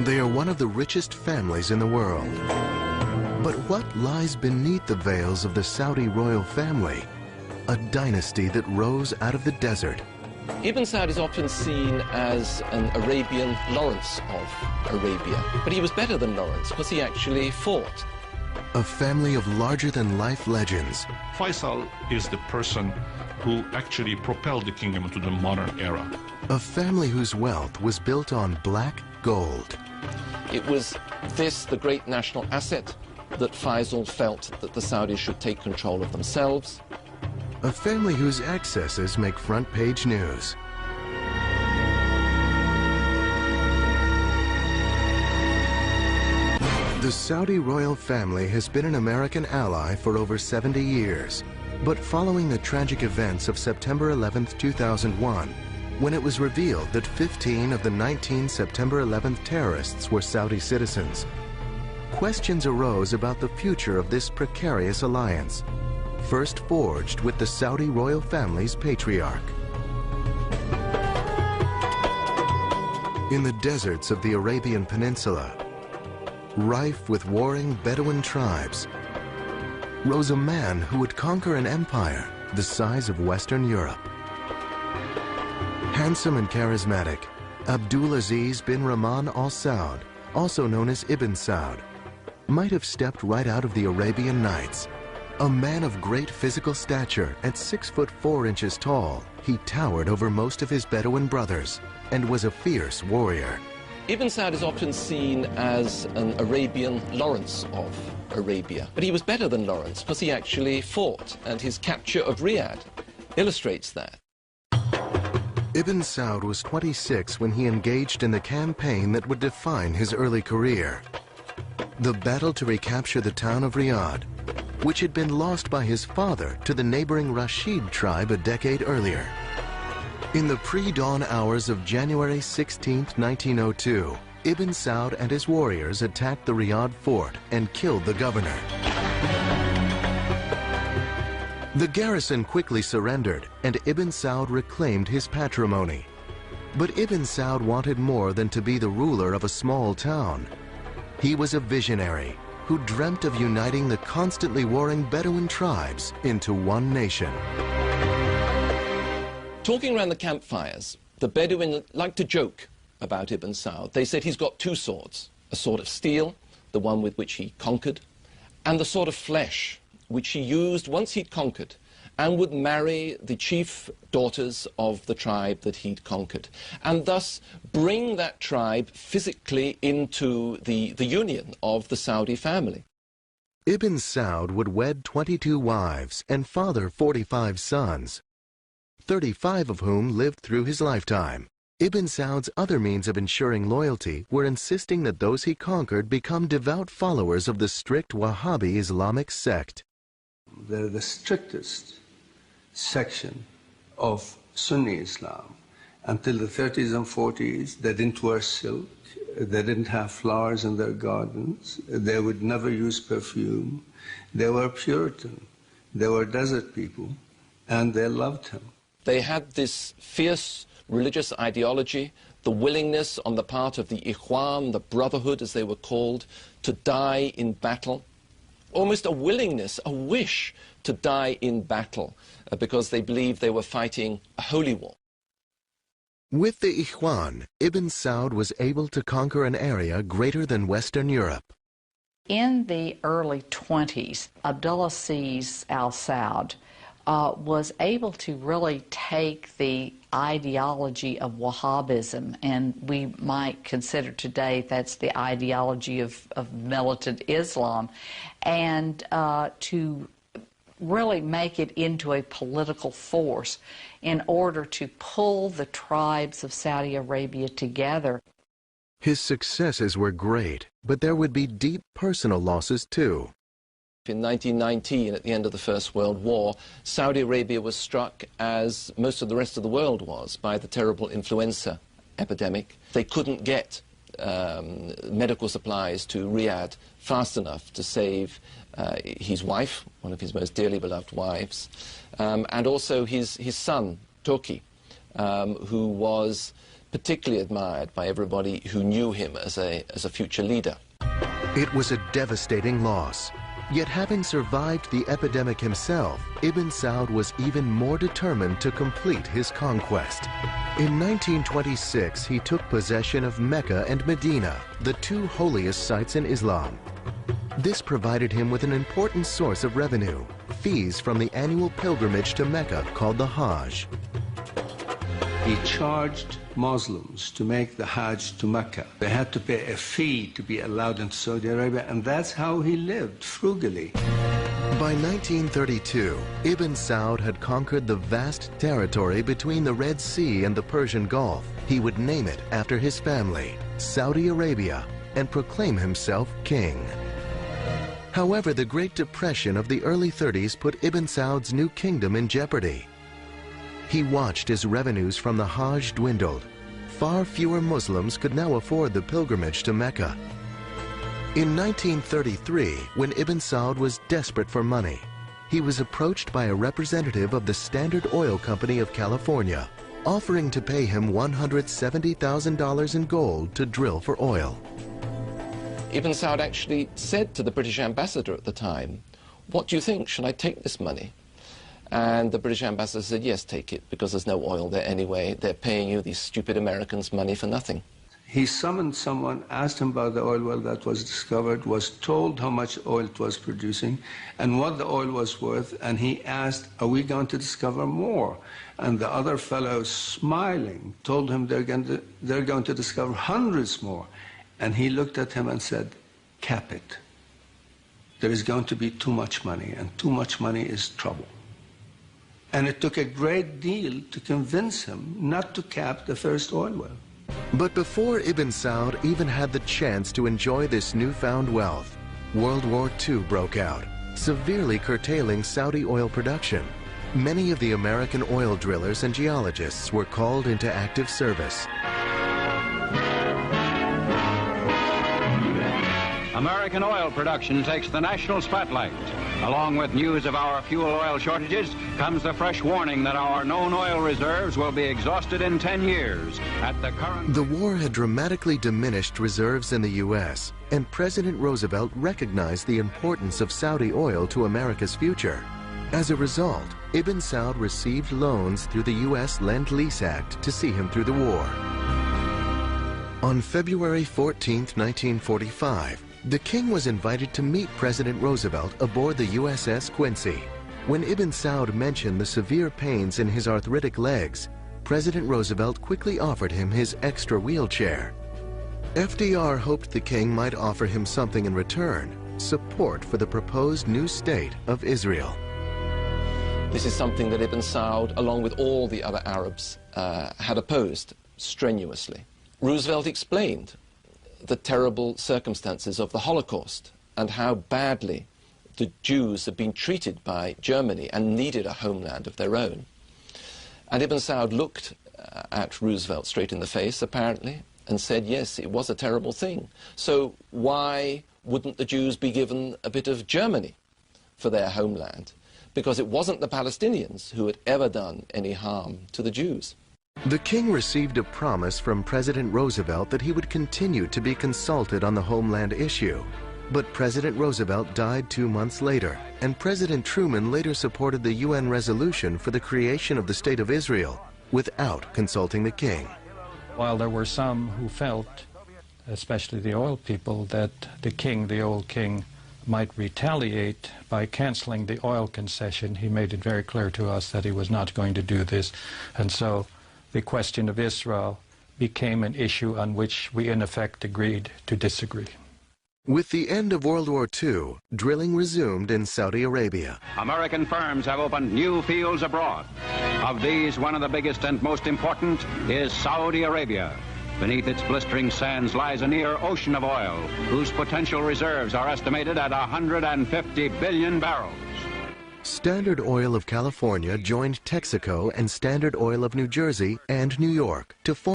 They are one of the richest families in the world. But what lies beneath the veils of the Saudi royal family? A dynasty that rose out of the desert. Ibn Saud is often seen as an Arabian Lawrence of Arabia, but he was better than Lawrence because he actually fought. A family of larger-than-life legends. Faisal is the person who actually propelled the kingdom into the modern era. A family whose wealth was built on black gold. It was this, the great national asset, that Faisal felt that the Saudis should take control of themselves. A family whose excesses make front-page news. The Saudi royal family has been an American ally for over 70 years. But following the tragic events of September 11th, 2001, when it was revealed that 15 of the 19 September 11th terrorists were Saudi citizens, questions arose about the future of this precarious alliance, first forged with the Saudi royal family's patriarch. In the deserts of the Arabian Peninsula, rife with warring Bedouin tribes, rose a man who would conquer an empire the size of Western Europe. Handsome and charismatic, Abdulaziz bin Rahman Al Saud, also known as Ibn Saud, might have stepped right out of the Arabian Nights. A man of great physical stature, at 6'4" tall, he towered over most of his Bedouin brothers and was a fierce warrior. Ibn Saud is often seen as an Arabian Lawrence of Arabia, but he was better than Lawrence because he actually fought, and his capture of Riyadh illustrates that. Ibn Saud was 26 when he engaged in the campaign that would define his early career. The battle to recapture the town of Riyadh, which had been lost by his father to the neighboring Rashid tribe a decade earlier. In the pre-dawn hours of January 16, 1902, Ibn Saud and his warriors attacked the Riyadh fort and killed the governor. The garrison quickly surrendered, and Ibn Saud reclaimed his patrimony. But Ibn Saud wanted more than to be the ruler of a small town. He was a visionary who dreamt of uniting the constantly warring Bedouin tribes into one nation. Talking around the campfires, the Bedouin liked to joke about Ibn Saud. They said he's got two swords, a sword of steel, the one with which he conquered, and the sword of flesh, which he used once he'd conquered, and would marry the chief daughters of the tribe that he'd conquered, and thus bring that tribe physically into the union of the Saudi family. Ibn Saud would wed 22 wives and father 45 sons, 35 of whom lived through his lifetime. Ibn Saud's other means of ensuring loyalty were insisting that those he conquered become devout followers of the strict Wahhabi Islamic sect. They're the strictest section of Sunni Islam. Until the 30s and 40s, they didn't wear silk, they didn't have flowers in their gardens, they would never use perfume. They were Puritan, they were desert people, and they loved him. They had this fierce religious ideology, the willingness on the part of the Ikhwan, the Brotherhood as they were called, to die in battle. Almost a willingness, a wish to die in battle because they believed they were fighting a holy war. With the Ikhwan, Ibn Saud was able to conquer an area greater than Western Europe. In the early 20s, Abdulaziz Al Saud was able to really take the ideology of Wahhabism, and we might consider today that's the ideology of militant Islam, and to really make it into a political force in order to pull the tribes of Saudi Arabia together. His successes were great, but there would be deep personal losses too. In 1919, at the end of the First World War, Saudi Arabia was struck, as most of the rest of the world was, by the terrible influenza epidemic. They couldn't get medical supplies to Riyadh fast enough to save his wife, one of his most dearly beloved wives, and also his son, Turki, who was particularly admired by everybody who knew him as a future leader. It was a devastating loss. Yet having survived the epidemic himself, Ibn Saud was even more determined to complete his conquest. In 1926, he took possession of Mecca and Medina, the two holiest sites in Islam. This provided him with an important source of revenue, fees from the annual pilgrimage to Mecca called the Hajj. He charged Muslims to make the Hajj to Mecca. They had to pay a fee to be allowed into Saudi Arabia, and that's how he lived, frugally. By 1932, Ibn Saud had conquered the vast territory between the Red Sea and the Persian Gulf. He would name it after his family, Saudi Arabia, and proclaim himself king. However, the Great Depression of the early 30s put Ibn Saud's new kingdom in jeopardy. He watched as revenues from the Hajj dwindled. Far fewer Muslims could now afford the pilgrimage to Mecca. In 1933, when Ibn Saud was desperate for money, he was approached by a representative of the Standard Oil Company of California, offering to pay him $170,000 in gold to drill for oil. Ibn Saud actually said to the British ambassador at the time, "What do you think? Should I take this money?" And the British ambassador said, "Yes, take it, because there's no oil there anyway. They're paying you, these stupid Americans, money for nothing." He summoned someone, asked him about the oil well that was discovered, was told how much oil it was producing and what the oil was worth, and he asked, "Are we going to discover more?" And the other fellow, smiling, told him they're going to discover hundreds more. And he looked at him and said, "Cap it. There is going to be too much money, and too much money is trouble." And it took a great deal to convince him not to cap the first oil well. But before Ibn Saud even had the chance to enjoy this newfound wealth, World War II broke out, severely curtailing Saudi oil production. Many of the American oil drillers and geologists were called into active service. American oil production takes the national spotlight. Along with news of our fuel oil shortages comes the fresh warning that our known oil reserves will be exhausted in 10 years. The war had dramatically diminished reserves in the U.S., and President Roosevelt recognized the importance of Saudi oil to America's future. As a result, Ibn Saud received loans through the U.S. Lend-Lease Act to see him through the war. On February 14, 1945, the king was invited to meet President Roosevelt aboard the USS Quincy. When Ibn Saud mentioned the severe pains in his arthritic legs, President Roosevelt quickly offered him his extra wheelchair. FDR hoped the king might offer him something in return, support for the proposed new state of Israel. This is something that Ibn Saud, along with all the other Arabs, had opposed strenuously. Roosevelt explained the terrible circumstances of the Holocaust and how badly the Jews had been treated by Germany and needed a homeland of their own. And Ibn Saud looked at Roosevelt straight in the face, apparently, and said, yes, it was a terrible thing. So why wouldn't the Jews be given a bit of Germany for their homeland? Because it wasn't the Palestinians who had ever done any harm to the Jews. The king received a promise from President Roosevelt that he would continue to be consulted on the homeland issue. But President Roosevelt died 2 months later, and President Truman later supported the UN resolution for the creation of the State of Israel without consulting the king. While there were some who felt, especially the oil people, that the king, the old king, might retaliate by canceling the oil concession, he made it very clear to us that he was not going to do this. And so the question of Israel became an issue on which we in effect agreed to disagree. With the end of World War II, drilling resumed in Saudi Arabia. American firms have opened new fields abroad. Of these, one of the biggest and most important is Saudi Arabia. Beneath its blistering sands lies a near ocean of oil, whose potential reserves are estimated at 150 billion barrels. Standard Oil of California joined Texaco and Standard Oil of New Jersey and New York to form